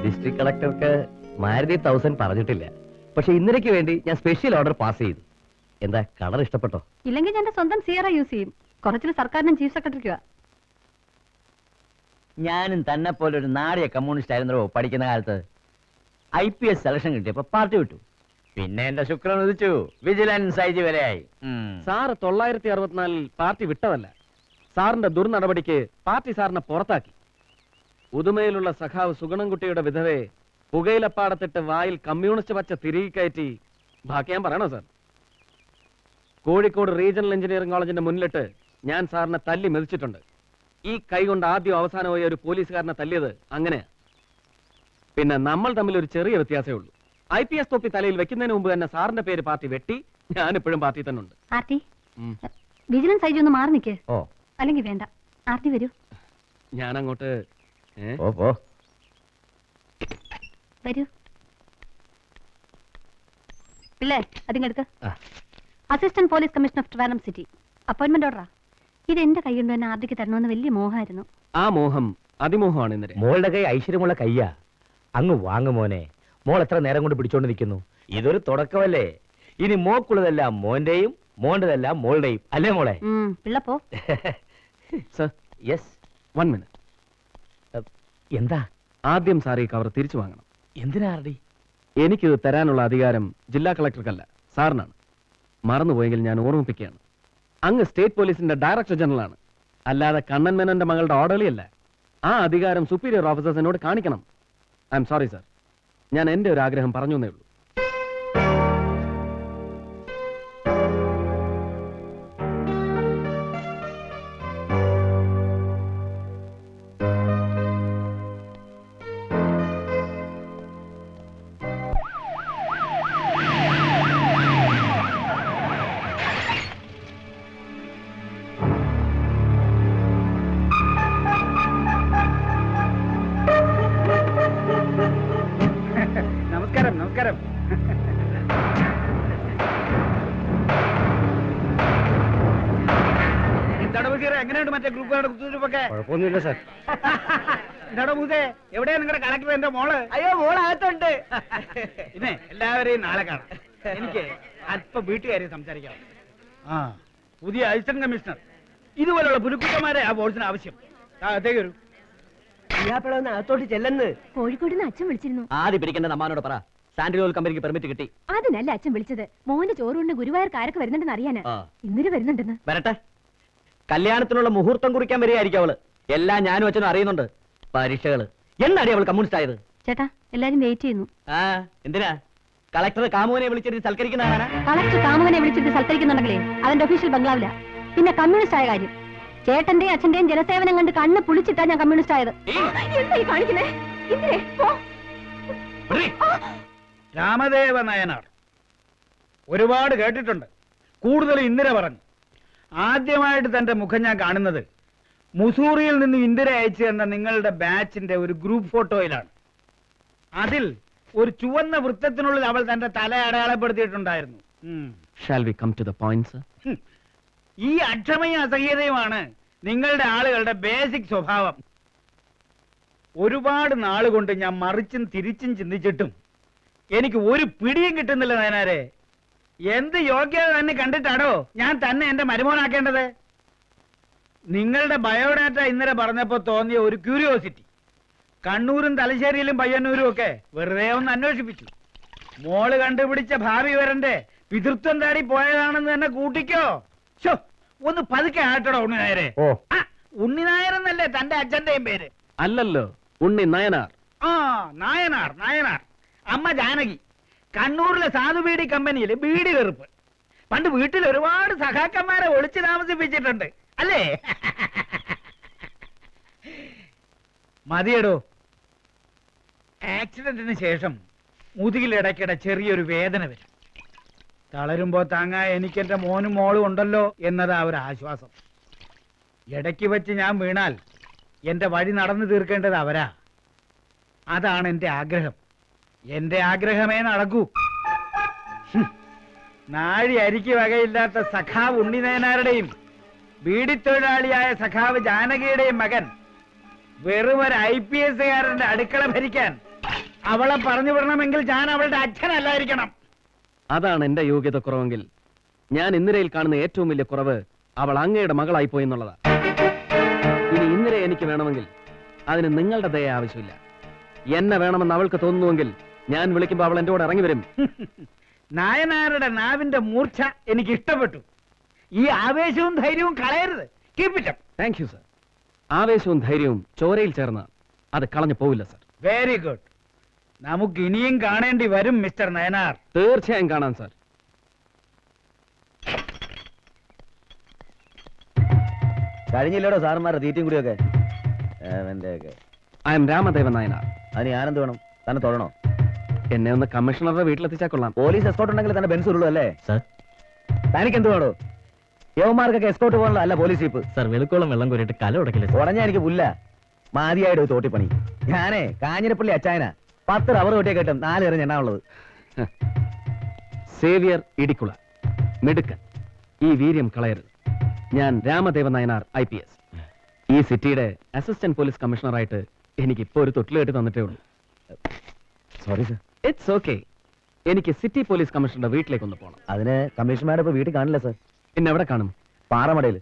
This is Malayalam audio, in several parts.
ഡിസ്ട്രിക്ട് കളക്ടർക്ക് മാരുതി 1000 പറഞ്ഞിട്ടില്ല. പക്ഷെ ഇന്നലേക്ക് വേണ്ടി ഞാൻ സ്പെഷ്യൽ ഓർഡർ പാസ് ചെയ്തു. എന്താ കളർ ഇഷ്ടപ്പെട്ടോ? ഇല്ലെങ്കിൽ ഞാൻ സ്വന്തം സിയറ യൂസ് ചെയ്യും. കുറച്ചിൽ സർക്കാരിനും ചീഫ് സെക്രട്ടറിക്കുവാ. ഞാനും തന്നെ പോലെ ഒരു നാടിയ കമ്മ്യൂണിസ്റ്റ് ആയിരുന്നോ പഠിക്കുന്ന കാലത്ത്. IPS സെലക്ഷൻ കിട്ടിയപ്പോ പാർട്ടി വിട്ടു. പിന്നെ എന്റെ ശുക്രൻ ഉദിച്ചു. വിജിലൻസ് IG വരെയായി. സാറ് 964 പാർട്ടി വിട്ടതല്ല. സാറിന്റെ ദുർനടപടിക്ക് പാർട്ടി സാറിനെ പുറത്താക്കി. ഉദുമയിലുള്ള സഖാവ് സുഗണൻകുട്ടിയുടെ വിധവയെ പുകയിലപ്പാടത്തിട്ട് വായിൽ കമ്മ്യൂണിസ്റ്റ് പച്ച തിരികെ കയറ്റി. ബാക്കി ഞാൻ പറയണോ സാർ? കോഴിക്കോട് റീജിയണൽ എഞ്ചിനീയറിംഗ് കോളേജിന്റെ മുന്നിലിട്ട് ഞാൻ സാറിനെ തല്ലി മെതിച്ചിട്ടുണ്ട്. ഈ കൈ കൊണ്ട് ആദ്യം അവസാനമായി ഒരു പോലീസുകാരനെ തല്ലിയത് അങ്ങനെ. പിന്നെ നമ്മൾ തമ്മിൽ ഒരു ചെറിയ വ്യത്യാസമേ ഉള്ളൂ. IPS തൊപ്പി തലയിൽ വെക്കുന്നതിന് മുമ്പ് തന്നെ സാറിന്റെ പേര് പാർട്ടി വെട്ടി. ഞാനിപ്പോഴും പാർട്ടി തന്നെ ഉണ്ട്. ആർട്ടി, വിജിലൻസ് IG ഒന്ന് മാറി നിൽക്കേ. ഓ, അല്ലെങ്കിൽ വേണ്ട. ആർട്ടി വരൂ. ഞാൻ അങ്ങോട്ട് വരൂ. പിള്ളേ അതിങ്ങെടുക്ക. Assistant police commissioner of Trivandrum city. Appointment ഓർഡറാ. ഇത് എന്റെ കൈ കൊണ്ട് തന്നെ ആർട്ടിക്ക് തരണമെന്ന് വലിയ മോഹമായിരുന്നു. ആ മോഹം അതിമോഹമാണ് ഇന്നലെ. മോളുടെ കൈ ഐശ്വര്യമുള്ള കയ്യാ. അങ്ങ് വാങ്ങു മോനെ. മോൾ എത്ര നേരം കൊണ്ട് പിടിച്ചോണ്ട് നിൽക്കുന്നു? ഇതൊരു തുടക്കമല്ലേ. ഇനി മോക്കുള്ളതെല്ലാം മോന്റെയും മോന്റെതെല്ലാം മോളുടെയും. അല്ലേ മോളെ? പിള്ള പോ. Sir, yes. 1 മിനിറ്റ്. എന്താ? ആദ്യം സാർ ഈ കവർ തിരിച്ചു വാങ്ങണം. എന്തിനാർടി? എനിക്കിത് തരാനുള്ള അധികാരം ജില്ലാ കളക്ടർക്കല്ല, സാറിനാണ്. മറന്നുപോയെങ്കിൽ ഞാൻ ഓർമ്മിപ്പിക്കുകയാണ്. അങ്ങ് സ്റ്റേറ്റ് പോലീസിന്റെ ഡയറക്ടർ ജനറൽ ആണ്, അല്ലാതെ കണ്ണൻ മേനോന്റെ മകളുടെ ഓർഡറിയല്ല. ആ അധികാരം സുപ്പീരിയർ ഓഫീസേഴ്സിനോട് കാണിക്കണം. ഐ എം സോറി സാർ, ഞാൻ എന്റെ ഒരു ആഗ്രഹം പറഞ്ഞു എന്നേ ഉള്ളൂ. നമസ്കാരം. എന്താടോ ബഷീറേ, എങ്ങനെയുണ്ട് മറ്റേ ഗ്രൂപ്പുകാരുടെ കുത്തുതിരിപ്പൊക്കെ? കുഴപ്പമൊന്നുമില്ല സാർ. എന്താടോ മൂസേ, എവിടെയാ നിങ്ങളുടെ കളക്ടർ? എന്റെ മോള്. അയ്യോ, മോളകത്തുണ്ട്. പിന്നെ എല്ലാവരെയും നാളെ കാണാം. എനിക്ക് അല്പം വീട്ടുകാര്യം സംസാരിക്കാം. പുതിയ അസിസ്റ്റന്റ് കമ്മീഷണർ ഇതുപോലുള്ള പുരുക്കുട്ടന്മാരെ ആ ബോർഡ്സിന് ആവശ്യം. അകത്തേക്ക് വരൂ. അകത്തോട്ട് ചെല്ലെന്ന് കോഴിക്കോട് നിന്ന് അച്ഛൻ വിളിച്ചിരുന്നു. ആദ്യം പിടിക്കേണ്ടത് അമ്മാനോട് പറ. സാൻഡ്രി ഓയിൽ കമ്പനിക്ക് പെർമിറ്റ് കിട്ടി. അതിനല്ല അച്ഛൻ വിളിച്ചത്. മോന്റെ ചോറുകൊണ്ട് ഗുരുവായൂർ കാരൊക്കെ വരുന്നുണ്ടെന്ന് അറിയാന്. ഇന്നലെ വരുന്നുണ്ടെന്ന്. വരട്ടെ. കല്യാണത്തിനുള്ള മുഹൂർത്തം കുറിക്കാൻ വരികയായിരിക്കും അവള്. എല്ലാം ഞാനും അച്ഛനും അറിയുന്നുണ്ട്. പരീക്ഷകള് എന്നാടി അവൾ കമ്മ്യൂണിസ്റ്റ് ആയത്? ചേട്ടാ, എല്ലാരും വെയിറ്റ് ചെയ്യുന്നു. എന്തിനാ കളക്ടർ കാമുവിനെ വിളിച്ചിട്ട് സൽക്കരിക്കുന്നതാണ്? കളക്ടർ കാമുവിനെ വിളിച്ചിട്ട് സൽക്കരിക്കുന്നുണ്ടെങ്കിലേ അതിന്റെ ഒഫീഷ്യൽ ബംഗ്ലാവില. പിന്നെ കമ്മ്യൂണിസ്റ്റ് ആയ കാര്യം ചേട്ടന്റെയും അച്ഛന്റെയും ജനസേവനം കണ്ട് കണ്ണ് പുളിച്ചിട്ടാ ഞാൻ കമ്മ്യൂണിസ്റ്റ് ആയത്. എന്തായി കാണിക്കുന്നേ? രാമദേവ നായനാർ ഒരുപാട് കേട്ടിട്ടുണ്ട്. കൂടുതൽ ഇന്ദിര പറഞ്ഞു. ആദ്യമായിട്ട് തന്റെ മുഖം ഞാൻ കാണുന്നത് മുസൂറിയിൽ നിന്ന് ഇന്ദിര അയച്ചു തന്ന നിങ്ങളുടെ ബാച്ചിന്റെ ഒരു ഗ്രൂപ്പ് ഫോട്ടോയിലാണ്. അതിൽ ഒരു ചുവന്ന വൃത്തത്തിനുള്ളിൽ അവൾ തന്റെ തല അടയാളപ്പെടുത്തിയിട്ടുണ്ടായിരുന്നു. Shall we come to the point, sir? ഈ അക്ഷമയും അസഹ്യതയുമാണ് നിങ്ങളുടെ ആളുകളുടെ ബേസിക് സ്വഭാവം. ഒരുപാട് നാളുകൊണ്ട് ഞാൻ മറിച്ചും തിരിച്ചും ചിന്തിച്ചിട്ടും എനിക്ക് ഒരു പിടിയും കിട്ടുന്നില്ല നയനാരെ. എന്ത് യോഗ്യത തന്നെ കണ്ടിട്ടാണോ ഞാൻ തന്നെ എന്റെ മരുമോനാക്കേണ്ടത്? നിങ്ങളുടെ ബയോഡാറ്റ ഇന്നലെ പറഞ്ഞപ്പോ തോന്നിയ ഒരു ക്യൂരിയോസിറ്റി കണ്ണൂരും തലശ്ശേരിയിലും പയ്യന്നൂരും ഒക്കെ വെറുതെ ഒന്ന് അന്വേഷിപ്പിച്ചു. മോള് കണ്ടുപിടിച്ച ഭാവി വരന്റെ പിതൃത്വം താടി പോയതാണെന്ന് തന്നെ കൂട്ടിക്കോ. ഒന്ന് പതുക്കെ ആട്ടടോ ഉണ്ണിനായരെ. ഉണ്ണിനായരെന്നല്ലേ തന്റെ അച്ഛന്റെയും പേര്? അല്ലല്ലോ, ഉണ്ണി നയനാർ. നായനാർ. നായനാർ അമ്മ ജാനകി. കണ്ണൂരിലെ സാധുബീഡി കമ്പനിയിൽ ബീഡി വെറുപ്പ്. പണ്ട് വീട്ടിൽ ഒരുപാട് സഖാക്കന്മാരെ ഒളിച്ചു താമസിപ്പിച്ചിട്ടുണ്ട് അല്ലേ? മതിയടോ. ആക്സിഡന്റിന് ശേഷം മുതുകിൽ ഇടയ്ക്കിടെ ചെറിയൊരു വേദന വരും. തളരുമ്പോ താങ്ങാൻ എനിക്കെന്റെ മോനും മോളും ഉണ്ടല്ലോ എന്നതാ ഒരു ആശ്വാസം. ഇടയ്ക്ക് വെച്ച് ഞാൻ വീണാൽ എന്റെ വഴി നടന്നു തീർക്കേണ്ടത് അവരാ. അതാണ് എന്റെ ആഗ്രഹം. എന്റെ ആഗ്രഹമേ നടക്കൂ. നാഴി അരിക്ക് വകയില്ലാത്ത സഖാവ് ഉണ്ണിനയനാരുടെയും ബീഡിത്തൊഴിലാളിയായ സഖാവ് ജാനകിയുടെയും മകൻ വെറും ഒരു IPS കാരന്റെ അടുക്കള ഭരിക്കാൻ അവളെ പറഞ്ഞു വിടണമെങ്കിൽ ഞാൻ അവളുടെ അച്ഛനല്ലായിരിക്കണം. അതാണ് എന്റെ യോഗ്യത കുറവെങ്കിൽ ഞാൻ ഇന്ദിരയിൽ കാണുന്ന ഏറ്റവും വലിയ കുറവ് അവൾ അങ്ങയുടെ മകളായി പോയി എന്നുള്ളതാ. ഇനി ഇന്ദിരയെ എനിക്ക് വേണമെങ്കിൽ അതിന് നിങ്ങളുടെ ദയ ആവശ്യമില്ല. എന്നെ വേണമെന്ന് അവൾക്ക് തോന്നുന്നുവെങ്കിൽ ഞാൻ വിളിക്കുമ്പോൾ അവൾ എന്റെ കൂടെ ഇറങ്ങി വരും. നായനാരുടെ നാവിന്റെ മൂർച്ച എനിക്ക് ഇഷ്ടപ്പെട്ടു. ഈ ആവേശവും ധൈര്യവും കളയരുത്. Keep it up. Thank you sir. ആവേശവും ധൈര്യവും ചോരയിൽ ചേർന്ന അത് കളഞ്ഞു പോവില്ല സർ. Very good. നമുക്ക് ഇനിയും കാണേണ്ടി വരും മിസ്റ്റർ നയനാർ. തീർച്ചയായും കാണാം സർ. കഴിഞ്ഞില്ലേടോ സാറന്മാരുടെ തീറ്റയും കൂടിയൊക്കെ? I M Ramadevan Nayanar. അതിന് ഞാനെന്ത് വേണം? തന്നെ തൊഴണോ? എന്നെ ഒന്ന് കമ്മീഷണറുടെ വീട്ടിലെത്തിച്ചാൽ കൊള്ളാം. പോലീസ് എസ്കോട്ട് ഉണ്ടെങ്കിൽ തന്നെ ബെൻസ് ഉള്ളൂ അല്ലേ സർ? തനിക്ക് എന്ത് വേണോ? യവന്മാർക്കൊക്കെ എസ്കോട്ട് പോകാനുള്ള അല്ല പോലീസ് ജീപ്പ്. സർ വെളുക്കോളം വെള്ളം കോരിട്ട് കല ഉടക്കില്ല. ഉടഞ്ഞ എനിക്ക് പുല്ല മാതിയായിട്ട് ഒരു തോട്ടിപ്പണി. ഞാനേ കാഞ്ഞിരപ്പള്ളി അച്ചായന 10 റബ്ബർ കൊട്ടിയെ കേട്ടും 4 എറിഞ്ഞ് എണ്ണാനുള്ളത്. സേവിയർ ഇടിക്കുള മിടുക്കൻ. ഈ വീര്യം കളയരുത്. ഞാൻ രാമദേവൻ നായനാർ IPS. ഈ സിറ്റിയുടെ അസിസ്റ്റന്റ് പോലീസ് കമ്മീഷണറായിട്ട് എനിക്ക് ഇപ്പോ ഒരു തൊട്ടിൽ കെട്ടി തന്നിട്ടേ ഉള്ളൂ. Sorry sir. It's okay. എനിക്ക് സിറ്റി പോലീസ് കമ്മീഷണറുടെ വീട്ടിലേക്ക് ഒന്ന് പോകണം. അതിന് കമ്മീഷണർമാരുടെ ഇപ്പൊ വീട്ടിൽ കാണില്ല സർ. പിന്നെ എവിടെ കാണും? പാറമടയിൽ.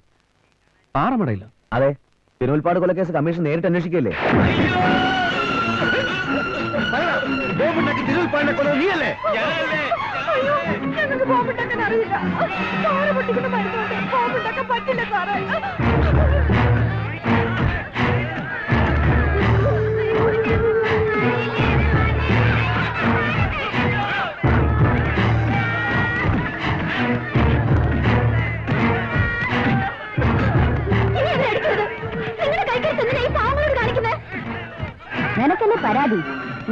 പാറമടയിലോ? അതെ, തിരുവൽപ്പാട് കൊലക്കേസ് കമ്മീഷൻ നേരിട്ട് അന്വേഷിക്കല്ലേ. ഞങ്ങൾക്ക് ബോംബുണ്ടാക്കാൻ അറിയില്ല. സാറ് പൊട്ടിക്കുന്ന മരുന്നുകൊണ്ട് ബോംബുണ്ടാക്കാൻ പറ്റില്ല സാറേ. നിനക്കെന്നെ പരാതി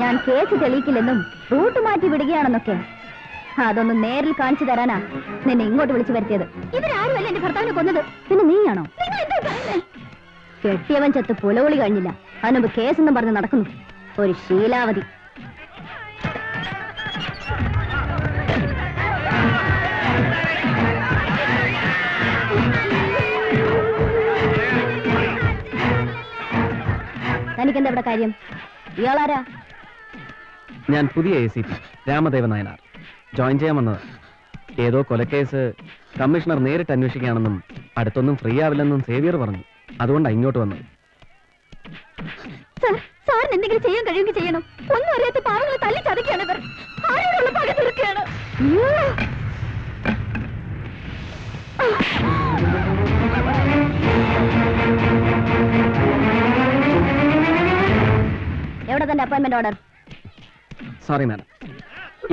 ഞാൻ കേസ് തെളിയിക്കില്ലെന്നും റൂട്ട് മാറ്റി വിടുകയാണെന്നൊക്കെ. അതൊന്നും നേരിൽ കാണിച്ചു തരാനാ നിന്നെ ഇങ്ങോട്ട് വിളിച്ചു വരുത്തിയത്. ഇവരാരുമല്ല എന്റെ ഭർത്താവിനെ കൊന്നത്, പിന്നെ നീയാണോ? കെട്ടിയവൻ ചത്ത് പുലവിളി കഴിഞ്ഞില്ല, അതിനുമ്പ് കേസെന്നും പറഞ്ഞ് നടക്കുന്നു ഒരു ശീലാവതി. തനിക്കെന്താ ഇവിടെ കാര്യം? ഇയാളാരാ? ഞാൻ പുതിയ ACP രാമദേവൻ നായനാർ. ജോയിൻ ചെയ്യാൻ വന്നത്. ഏതോ കൊലക്കേസ് കമ്മീഷണർ നേരിട്ട് അന്വേഷിക്കുകയാണെന്നും അടുത്തൊന്നും ഫ്രീ ആവില്ലെന്നും സേവിയർ പറഞ്ഞു. അതുകൊണ്ടാണ് ഇങ്ങോട്ട് വന്നത്. സാറിന് എന്തെങ്കിലും ചെയ്യാൻ കഴിയുമെങ്കിൽ ചെയ്യണം. ഒന്നും അറിയാത്ത പാവങ്ങളെ തല്ലി ചതക്കുകയാണ് ഇവർ. ആരോടുള്ള പക തീർക്കുകയാണ്. എവിടെ തന്റെ അപ്പോയിന്റ്മെന്റ് ഓർഡർ? സോറി മാഡം,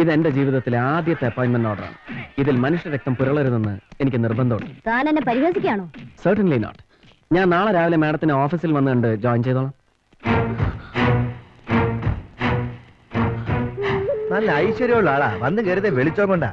ഇത് എന്റെ ജീവിതത്തിലെ ആദ്യത്തെ അപ്പോയിന്റ്മെന്റ് ഓർഡറാണ്. ഇതിൽ മനുഷ്യ രക്തം പുരളരുതെന്ന് എനിക്ക് നിർബന്ധമുണ്ട്. താൻ എന്നെ പരിഹസിക്കുകയാണോ? Certainly not. ഞാൻ നാളെ രാവിലെ മാഡത്തിന് ഓഫീസിൽ വന്ന് കണ്ട് ജോയിൻ ചെയ്തോളാം. നല്ല ഐശ്വര്യമുള്ള ആളാ. വന്ന് കയറിയത് വെളിച്ചം കൊണ്ടാ.